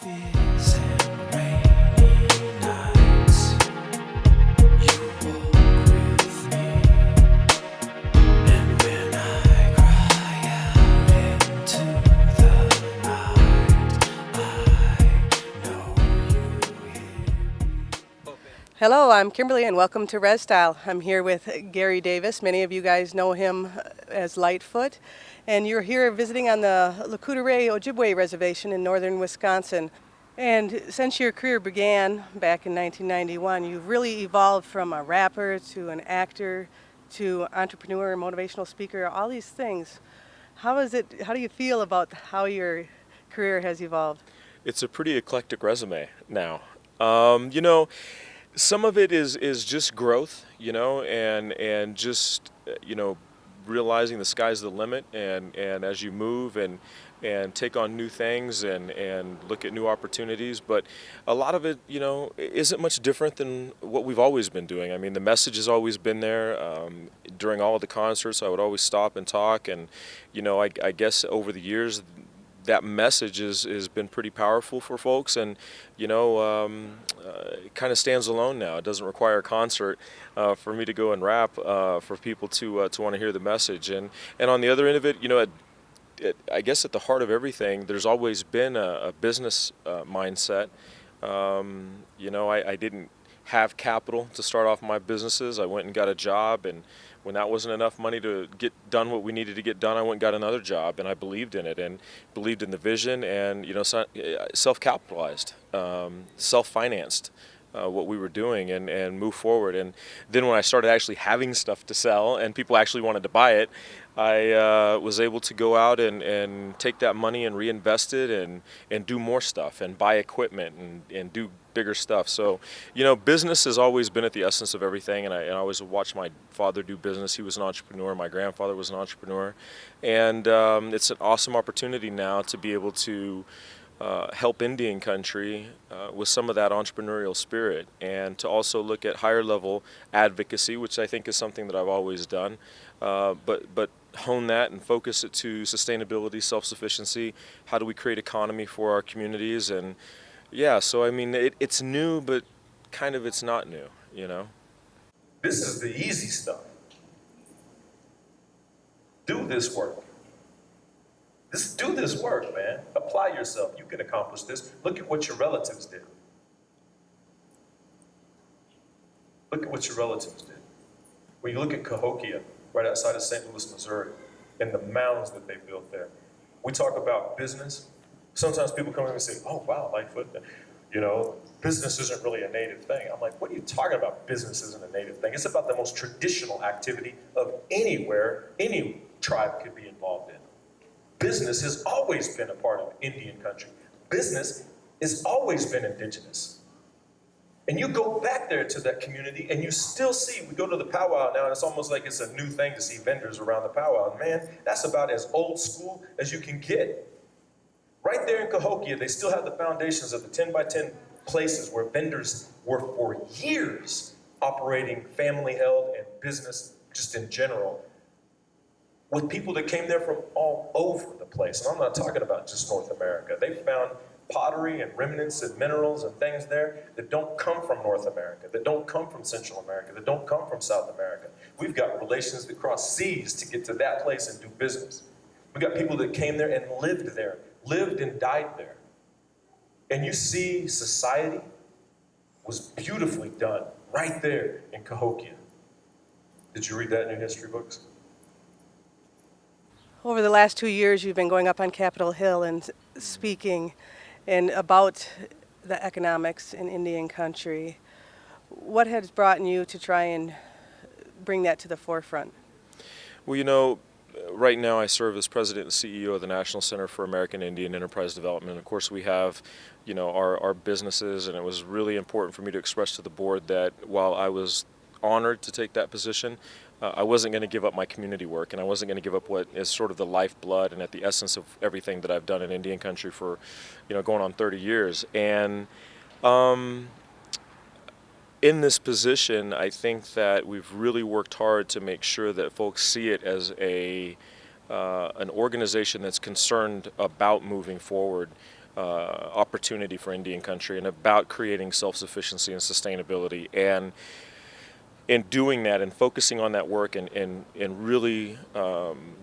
fears and rainy nights. You walk with me, and when I cry out into the night, I know you hear me. Hello, I'm Kimberlie and welcome to RezStyle. I'm here with Gary Davis. Many of you guys know him as Litefoot. And you're here visiting on the Litefoot Ojibwe Reservation in northern Wisconsin. And since your career began back in 1991, you've really evolved from a rapper to an actor to entrepreneur, motivational speaker, all these things. How do you feel about how your career has evolved? It's a pretty eclectic resume now. Some of it is just growth, and just realizing the sky's the limit, and as you move and take on new things and look at new opportunities. But a lot of it, isn't much different than what we've always been doing. I mean, the message has always been there. During all of the concerts, I would always stop and talk, and I guess over the years, that message has been pretty powerful for folks, and it kind of stands alone now. It doesn't require a concert for me to go and rap for people to want to hear the message. And on the other end of it, I guess at the heart of everything, there's always been a business mindset. I didn't have capital to start off my businesses. I went and got a job, and when that wasn't enough money to get done what we needed to get done, I went and got another job, and I believed in it and believed in the vision, and self-capitalized, self-financed what we were doing, and move forward. And then when I started actually having stuff to sell and people actually wanted to buy it, I was able to go out and take that money and reinvest it and do more stuff and buy equipment and do bigger stuff. So, business has always been at the essence of everything, and I always watched my father do business. He was an entrepreneur. My grandfather was an entrepreneur. And it's an awesome opportunity now to be able to help Indian country with some of that entrepreneurial spirit, and to also look at higher level advocacy, which I think is something that I've always done, but hone that and focus it to sustainability, self-sufficiency. How do we create economy for our communities? And yeah, so I mean, it's new, but kind of it's not new, This is the easy stuff. Do this work. Do this work, man. Apply yourself. You can accomplish this. Look at what your relatives did. Look at what your relatives did. When you look at Cahokia, right outside of St. Louis, Missouri, and the mounds that they built there. We talk about business. Sometimes people come in and say, oh, wow, Lightfoot, business isn't really a native thing. I'm like, what are you talking about? Business isn't a native thing. It's about the most traditional activity of anywhere any tribe could be involved in. Business has always been a part of Indian country. Business has always been indigenous. And you go back there to that community and you still see, we go to the powwow now and it's almost like it's a new thing to see vendors around the powwow. And man, that's about as old school as you can get. Right there in Cahokia, they still have the foundations of the 10 by 10 places where vendors were for years operating family held and business just in general, with people that came there from all over the place. And I'm not talking about just North America. They found pottery and remnants and minerals and things there that don't come from North America, that don't come from Central America, that don't come from South America. We've got relations that cross seas to get to that place and do business. We've got people that came there and lived and died there. And you see society was beautifully done right there in Cahokia. Did you read that in your history books? Over the last 2 years, you've been going up on Capitol Hill and speaking and about the economics in Indian country. What has brought you to try and bring that to the forefront? Well, right now I serve as president and CEO of the National Center for American Indian Enterprise Development. Of course, we have, our businesses, and it was really important for me to express to the board that while I was honored to take that position, I wasn't going to give up my community work, and I wasn't going to give up what is sort of the lifeblood and at the essence of everything that I've done in Indian country for, going on 30 years. And in this position, I think that we've really worked hard to make sure that folks see it as an organization that's concerned about moving forward opportunity for Indian country and about creating self-sufficiency and sustainability. And in doing that and focusing on that work and really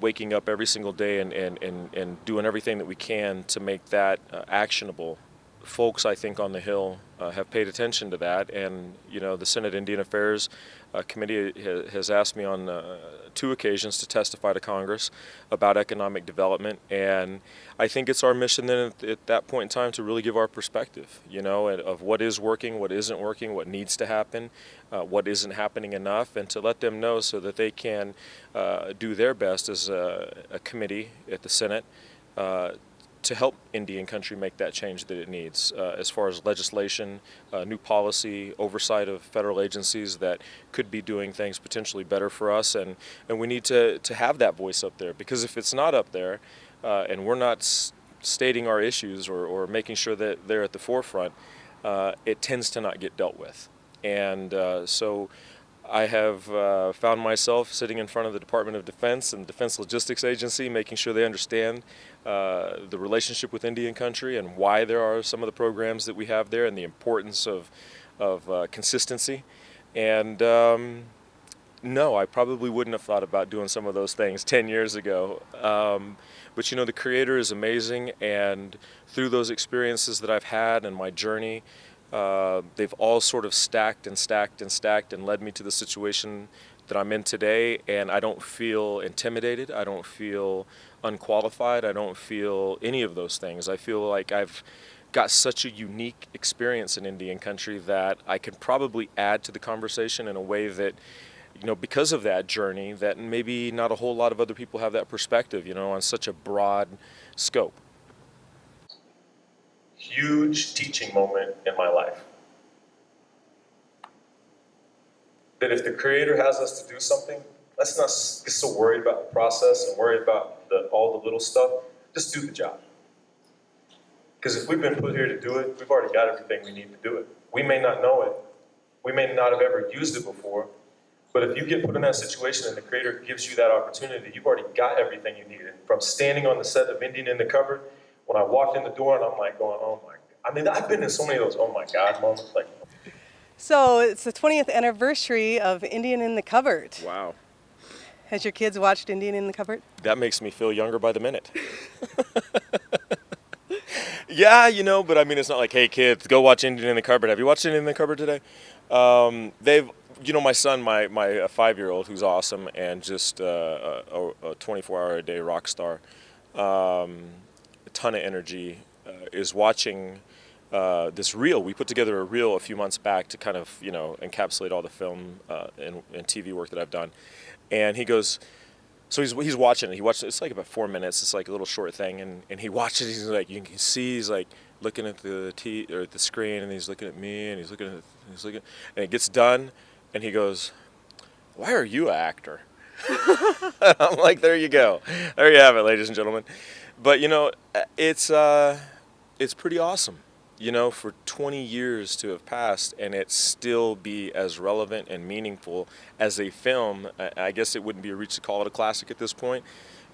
waking up every single day and doing everything that we can to make that actionable, folks, I think, on the Hill have paid attention to that. And, the Senate Indian Affairs Committee has asked me on 2 occasions to testify to Congress about economic development. And I think it's our mission then at that point in time to really give our perspective, of what is working, what isn't working, what needs to happen, what isn't happening enough, and to let them know so that they can do their best as a committee at the Senate to help Indian country make that change that it needs as far as legislation, new policy, oversight of federal agencies that could be doing things potentially better for us. And we need to have that voice up there, because if it's not up there and we're not stating our issues or making sure that they're at the forefront, it tends to not get dealt with. And so I have found myself sitting in front of the Department of Defense and Defense Logistics Agency, making sure they understand the relationship with Indian country and why there are some of the programs that we have there and the importance of consistency. And no, I probably wouldn't have thought about doing some of those things 10 years ago. But the Creator is amazing, and through those experiences that I've had and my journey, they've all sort of stacked and stacked and stacked and led me to the situation that I'm in today. And I don't feel intimidated. I don't feel unqualified. I don't feel any of those things. I feel like I've got such a unique experience in Indian country that I can probably add to the conversation in a way that, because of that journey, that maybe not a whole lot of other people have that perspective, on such a broad scope. Huge teaching moment in my life. That if the Creator has us to do something, let's not get so worried about the process and worried about all the little stuff. Just do the job. Because if we've been put here to do it, we've already got everything we need to do it. We may not know it. We may not have ever used it before. But if you get put in that situation and the Creator gives you that opportunity, you've already got everything you need. And from standing on the set of Indian in the Cupboard, when I walked in the door and I'm like going, oh my God. I mean, I've been in so many of those oh my God moments. Like, So it's the 20th anniversary of Indian in the Cupboard. Wow. Has your kids watched Indian in the Cupboard? That makes me feel younger by the minute. Yeah, but I mean, it's not like, hey, kids, go watch Indian in the Cupboard. Have you watched Indian in the Cupboard today? They've, my son, my 5-year-old, who's awesome and just a 24-hour-a-day rock star, a ton of energy, is watching this reel. We put together a reel a few months back to kind of, encapsulate all the film and TV work that I've done. And he goes, so he's watching it. He watched it. It's like about 4 minutes. It's like a little short thing. And he watches. He's like, you can see he's like looking at the screen, and he's looking at me, and he's looking, and it gets done, and he goes, "Why are you an actor?" I'm like, there you go. There you have it, ladies and gentlemen. But it's pretty awesome. For 20 years to have passed and it still be as relevant and meaningful as a film. I guess it wouldn't be a reach to call it a classic at this point.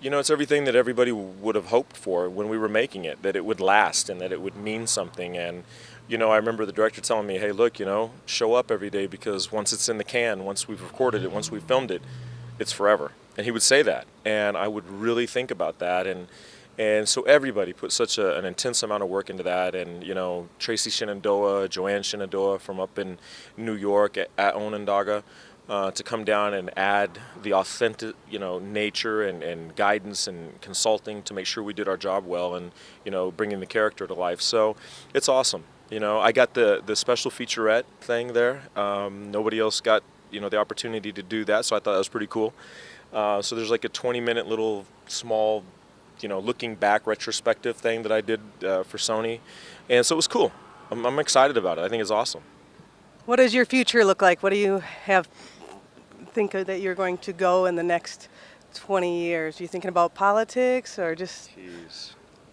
It's everything that everybody would have hoped for when we were making it, that it would last and that it would mean something. And, I remember the director telling me, hey, look, show up every day, because once it's in the can, once we've recorded it, once we've filmed it, it's forever. And he would say that. And I would really think about that. And so everybody put such an intense amount of work into that. And, Tracy Shenandoah, Joanne Shenandoah from up in New York at Onondaga, to come down and add the authentic, nature and guidance and consulting to make sure we did our job well and, bringing the character to life. So it's awesome. I got the special featurette thing there. Nobody else got, the opportunity to do that. So I thought that was pretty cool. So there's like a 20-minute little small looking back retrospective thing that I did for Sony. And so it was cool. I'm excited about it. I think it's awesome. What does your future look like? What do you think that you're going to go in the next 20 years? Are you thinking about politics or just... Jeez.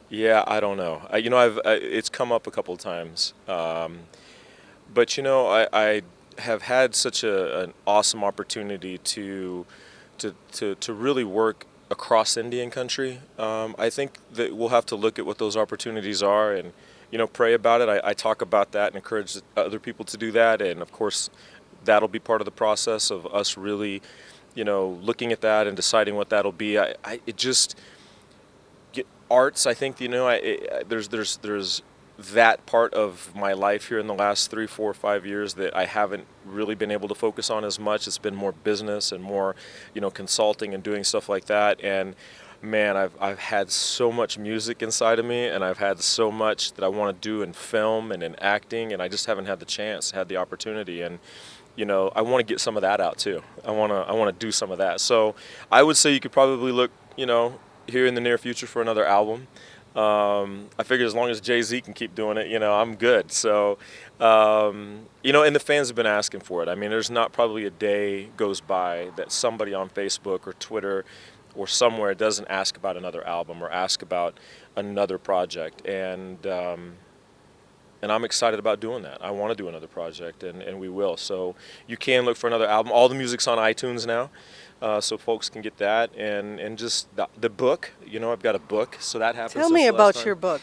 Yeah, I don't know. It's come up a couple of times. But, I have had such an awesome opportunity to really work across Indian country. I think that we'll have to look at what those opportunities are and, pray about it. I talk about that and encourage other people to do that. And of course, that'll be part of the process of us really, looking at that and deciding what that'll be. It just, arts, I think, there's that part of my life here in the last 3, 4, 5 years that I haven't really been able to focus on as much. It's been more business and more, consulting and doing stuff like that. And man, I've had so much music inside of me, and I've had so much that I want to do in film and in acting, and I just haven't had the chance, had the opportunity. And I want to get some of that out too. I want to do some of that. So I would say you could probably look, here in the near future for another album. I figure as long as Jay-Z can keep doing it, I'm good. So, and the fans have been asking for it. I mean, there's not probably a day goes by that somebody on Facebook or Twitter or somewhere doesn't ask about another album or ask about another project. And I'm excited about doing that. I want to do another project, and we will. So you can look for another album. All the music's on iTunes now. So folks can get that, and just the book. I've got a book, so that happens. Tell me about your book.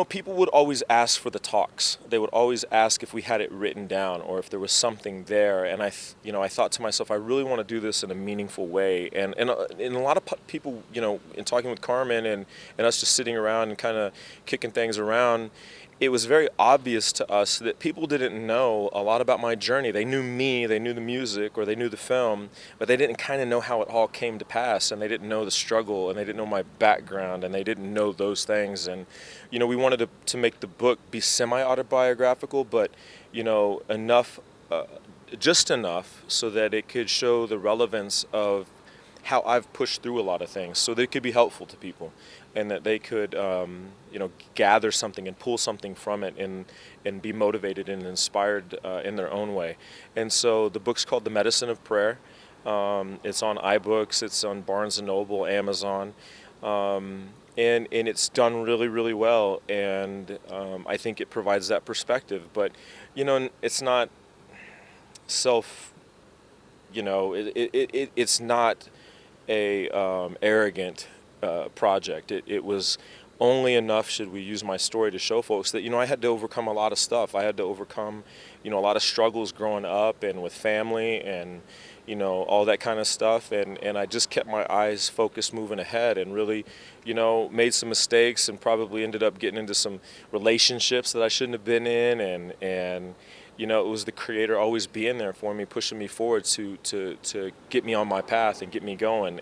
People would always ask for the talks. They would always ask if we had it written down or if there was something there. And I thought to myself, I really want to do this in a meaningful way. And a lot of people, in talking with Carmen and us just sitting around and kind of kicking things around, it was very obvious to us that people didn't know a lot about my journey. They knew me, they knew the music, or they knew the film, but they didn't kind of know how it all came to pass, and they didn't know the struggle, and they didn't know my background, and they didn't know those things. And, we wanted to make the book be semi-autobiographical, but, enough, just enough so that it could show the relevance of how I've pushed through a lot of things so that it could be helpful to people and that they could, gather something and pull something from it and be motivated and inspired in their own way. And so the book's called The Medicine of Prayer. It's on iBooks, it's on Barnes & Noble, Amazon, and it's done really, really well. And I think it provides that perspective. But, it's not it's not a arrogant project. It was only enough, should we use my story to show folks that, I had to overcome a lot of stuff. I had to overcome, a lot of struggles growing up and with family and, all that kind of stuff. And I just kept my eyes focused moving ahead and really, made some mistakes and probably ended up getting into some relationships that I shouldn't have been in. And it was the Creator always being there for me, pushing me forward to get me on my path and get me going.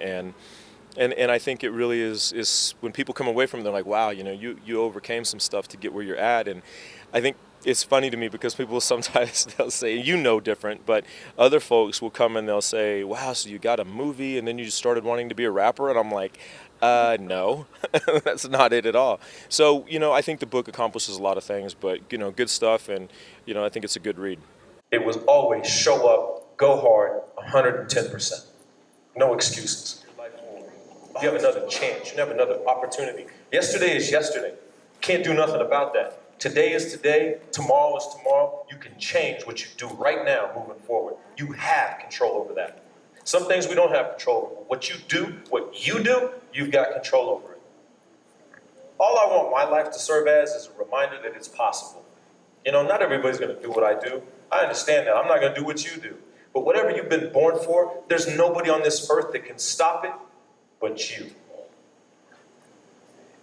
And I think it really is when people come away from it, they're like, wow, you overcame some stuff to get where you're at. And I think it's funny to me because people sometimes they'll say, different, but other folks will come and they'll say, wow, so you got a movie and then you just started wanting to be a rapper? And I'm like, no, that's not it at all. So, I think the book accomplishes a lot of things, but, good stuff. And, I think it's a good read. It was always show up, go hard, 110%. No excuses. You have another chance. You have another opportunity. Yesterday is yesterday. Can't do nothing about that. Today is today. Tomorrow is tomorrow. You can change what you do right now moving forward. You have control over that. Some things we don't have control over. What you do, you've got control over it. All I want my life to serve as is a reminder that it's possible. Not everybody's going to do what I do. I understand that. I'm not going to do what you do. But whatever you've been born for, there's nobody on this earth that can stop it but you.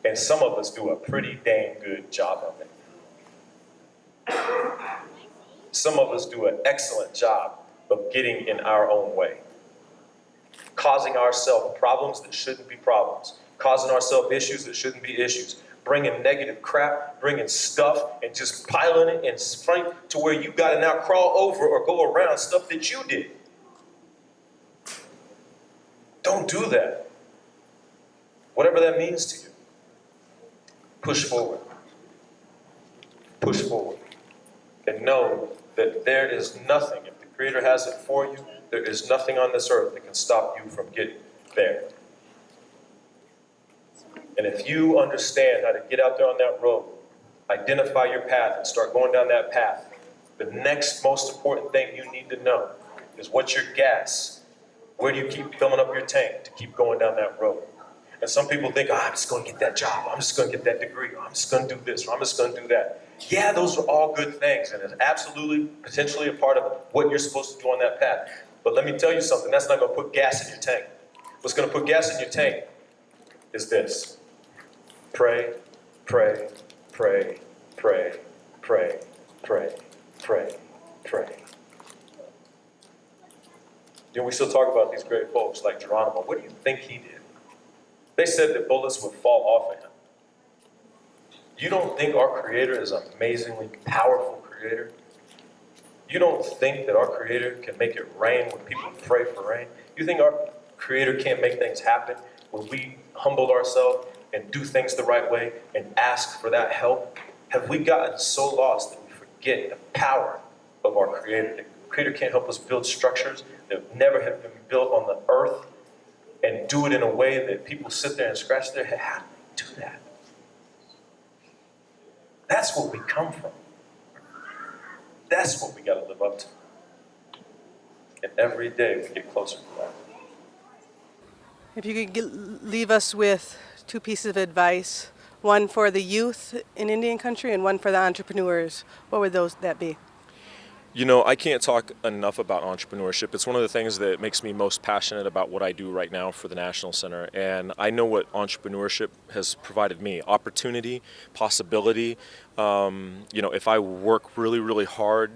And some of us do a pretty dang good job of it. Some of us do an excellent job of getting in our own way. Causing ourselves problems that shouldn't be problems. Causing ourselves issues that shouldn't be issues. Bringing negative crap, bringing stuff, and just piling it in front to where you got to now crawl over or go around stuff that you did. Don't do that. Whatever that means to you. Push forward. Push forward. And know that there is nothing, if the Creator has it for you, there is nothing on this earth that can stop you from getting there. And if you understand how to get out there on that road, identify your path and start going down that path, the next most important thing you need to know is what's your gas Where do you keep filling up your tank to keep going down that road? And some people think, I'm just going to get that job. I'm just going to get that degree. Or I'm just going to do this. Or I'm just going to do that. Yeah, those are all good things. And it's absolutely, potentially a part of what you're supposed to do on that path. But let me tell you something. That's not going to put gas in your tank. What's going to put gas in your tank is this. Pray, pray, pray, pray, pray, pray, pray, pray. You know, we still talk about these great folks like Geronimo. What do you think he did? They said that bullets would fall off of him. You don't think our Creator is an amazingly powerful Creator? You don't think that our Creator can make it rain when people pray for rain? You think our Creator can't make things happen when we humble ourselves and do things the right way and ask for that help? Have we gotten so lost that we forget the power of our Creator? The Creator can't help us build structures that never have been built on the earth and do it in a way that people sit there and scratch their head. How do we do that? That's what we come from. That's what we got to live up to. And every day we get closer to that. If you could leave us with two pieces of advice, one for the youth in Indian country and one for the entrepreneurs, what would that be? You know, I can't talk enough about entrepreneurship. It's one of the things that makes me most passionate about what I do right now for the National Center. And I know what entrepreneurship has provided me: opportunity, possibility. You know, if I work really, really hard,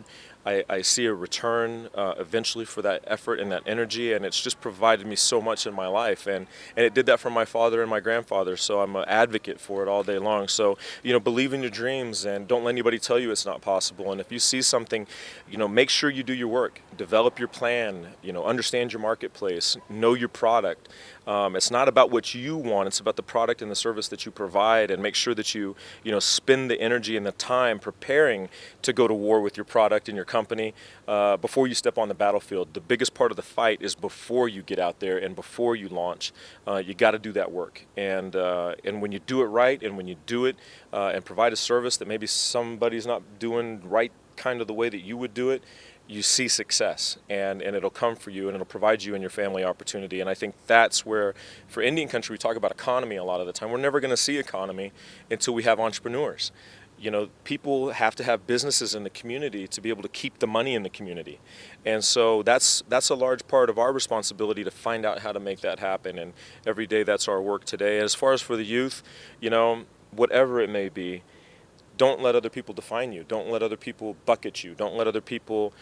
I see a return eventually for that effort and that energy, and it's just provided me so much in my life, and it did that for my father and my grandfather, so I'm an advocate for it all day long. So, you know, believe in your dreams and don't let anybody tell you it's not possible. And if you see something, you know, make sure you do your work, develop your plan, you know, understand your marketplace, know your product. It's not about what you want, it's about the product and the service that you provide, and make sure that you know, spend the energy and the time preparing to go to war with your product and your company before you step on the battlefield. The biggest part of the fight is before you get out there and before you launch. You got to do that work, and when you do it right, and when you do it and provide a service that maybe somebody's not doing right kind of the way that you would do it, you see success, and it'll come for you, and it'll provide you and your family opportunity. And I think that's where, for Indian country, we talk about economy a lot of the time. We're never going to see economy until we have entrepreneurs. You know, people have to have businesses in the community to be able to keep the money in the community. And so that's a large part of our responsibility, to find out how to make that happen. And every day that's our work today. As far as for the youth, you know, whatever it may be, don't let other people define you. Don't let other people bucket you. Don't let other people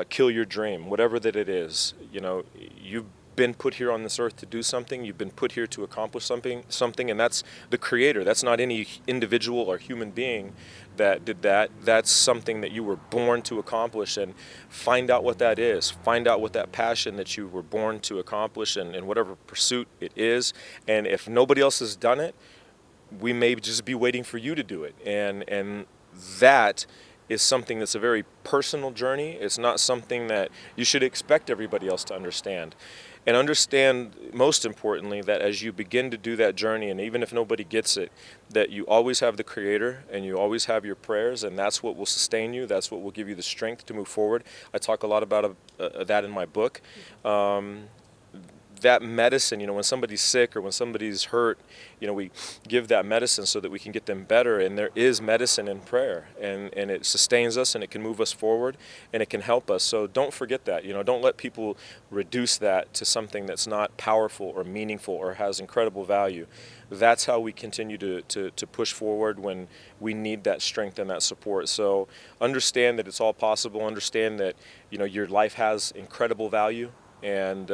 kill your dream, whatever that it is. You know, you've been put here on this earth to do something. You've been put here to accomplish something, and that's the Creator. That's not any individual or human being that did that. That's something that you were born to accomplish, and find out what that is. Find out what that passion that you were born to accomplish, and whatever pursuit it is. And if nobody else has done it, we may just be waiting for you to do it. And that is something that's a very personal journey. It's not something that you should expect everybody else to understand. And understand, most importantly, that as you begin to do that journey, and even if nobody gets it, that you always have the Creator, and you always have your prayers, and that's what will sustain you. That's what will give you the strength to move forward. I talk a lot about that in my book. That medicine, you know, when somebody's sick or when somebody's hurt, you know, we give that medicine so that we can get them better. And there is medicine in prayer, and it sustains us, and it can move us forward, and it can help us. So don't forget that. You know, don't let people reduce that to something that's not powerful or meaningful or has incredible value. That's how we continue to push forward when we need that strength and that support. So understand that it's all possible. Understand that, you know, your life has incredible value, and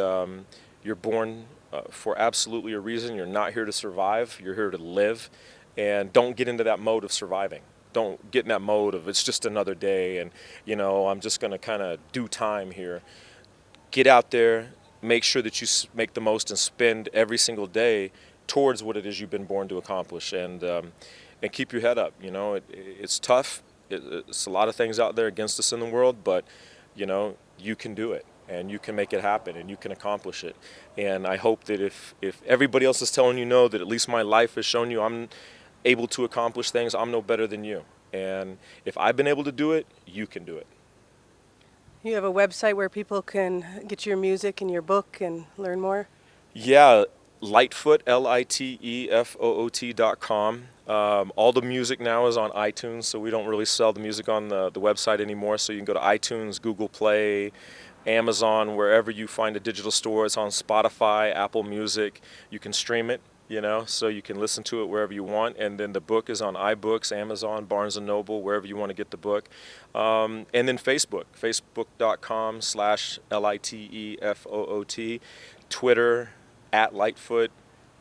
you're born for absolutely a reason. You're not here to survive. You're here to live. And don't get into that mode of surviving. Don't get in that mode of it's just another day and, you know, I'm just going to kind of do time here. Get out there. Make sure that you make the most and spend every single day towards what it is you've been born to accomplish. And keep your head up. You know, it's tough. It's a lot of things out there against us in the world, but, you know, you can do it. And you can make it happen, and you can accomplish it. And I hope that if everybody else is telling you no, that at least my life has shown you I'm able to accomplish things. I'm no better than you. And if I've been able to do it, you can do it. You have a website where people can get your music and your book and learn more? Yeah, Litefoot, Litefoot.com. All the music now is on iTunes, so we don't really sell the music on the website anymore. So you can go to iTunes, Google Play, Amazon, wherever you find a digital store. It's on Spotify, Apple Music. You can stream it, so you can listen to it wherever you want. And then the book is on iBooks, Amazon, Barnes & Noble, wherever you want to get the book. And then Facebook, facebook.com/Litefoot, Twitter, @Litefoot,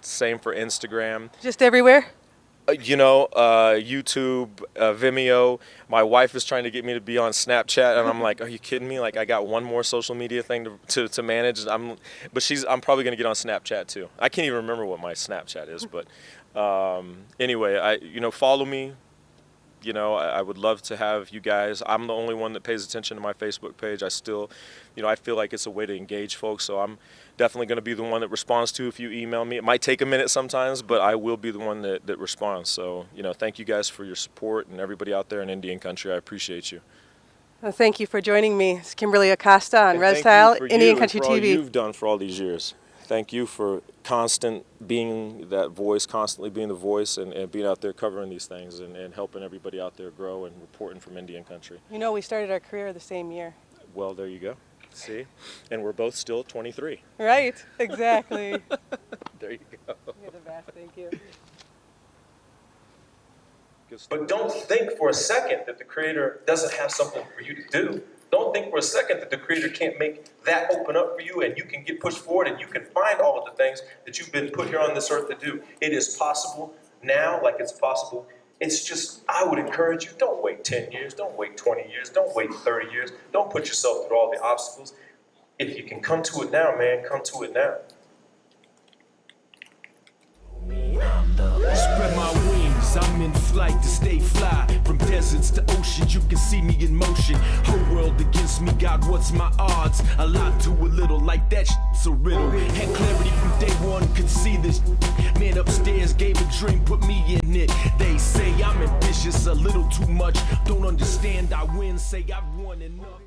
same for Instagram. Just everywhere? YouTube, Vimeo. My wife is trying to get me to be on Snapchat, and I'm like, are you kidding me? Like, I got one more social media thing to manage. I'm probably gonna get on Snapchat too. I can't even remember what my Snapchat is, but anyway, follow me. I would love to have you guys. I'm the only one that pays attention to my Facebook page. I still, I feel like it's a way to engage folks. So I'm definitely going to be the one that responds to if you email me. It might take a minute sometimes, but I will be the one that responds. So, thank you guys for your support, and everybody out there in Indian Country. I appreciate you. Well, thank you for joining me. It's Kimberlie Acosta on And thank RezStyle, you for Indian you Country and for all TV. you've done for all these years. Thank you for constant being that voice, constantly being the voice, and being out there covering these things and helping everybody out there grow and reporting from Indian Country. We started our career the same year. Well, there you go. See? And we're both still 23. Right, exactly. There you go. You're the best, thank you. Good stuff. But don't think for a second that the creator doesn't have something for you to do. Don't think for a second that the creator can't make that open up for you and you can get pushed forward and you can find all of the things that you've been put here on this earth to do. It is possible now, like it's possible. It's just, I would encourage you, don't wait 10 years, don't wait 20 years, don't wait 30 years. Don't put yourself through all the obstacles. If you can come to it now, man, come to it now. Spread my wings, I'm in flight to stay fly. From deserts to oceans, you can see me in motion. Whole world against me, God, what's my odds? A lot to a little, like that shit's a riddle. Had clarity from day one, could see this. Man upstairs gave a dream, put me in it. They say I'm ambitious, a little too much. Don't understand, I win, say I've won enough.